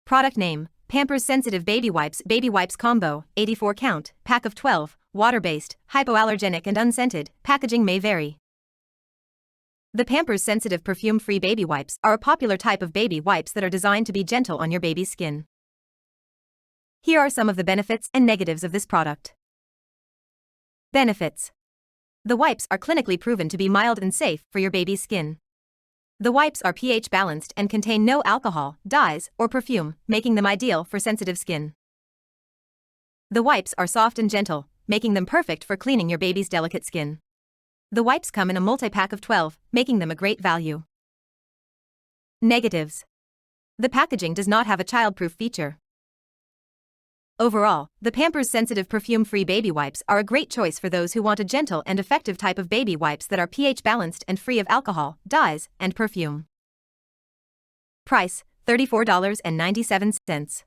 Product name: Pampers Sensitive Baby Wipes Combo, 84 count, pack of 12, water-based, hypoallergenic and unscented. Packaging may vary. The Pampers Sensitive Perfume-Free Baby Wipes are a popular type of baby wipes that are designed to be gentle on your baby's skin. Here are some of the benefits and negatives of this product. Benefits: the wipes are clinically proven to be mild and safe for your baby's skin. The wipes are pH balanced and contain no alcohol, dyes, or perfume, making them ideal for sensitive skin. The wipes are soft and gentle, making them perfect for cleaning your baby's delicate skin. The wipes come in a multi-pack of 12, making them a great value. Negatives: the packaging does not have a child-proof feature. Overall, the Pampers Sensitive Perfume-Free Baby Wipes are a great choice for those who want a gentle and effective type of baby wipes that are pH balanced and free of alcohol, dyes, and perfume. Price: $34.97.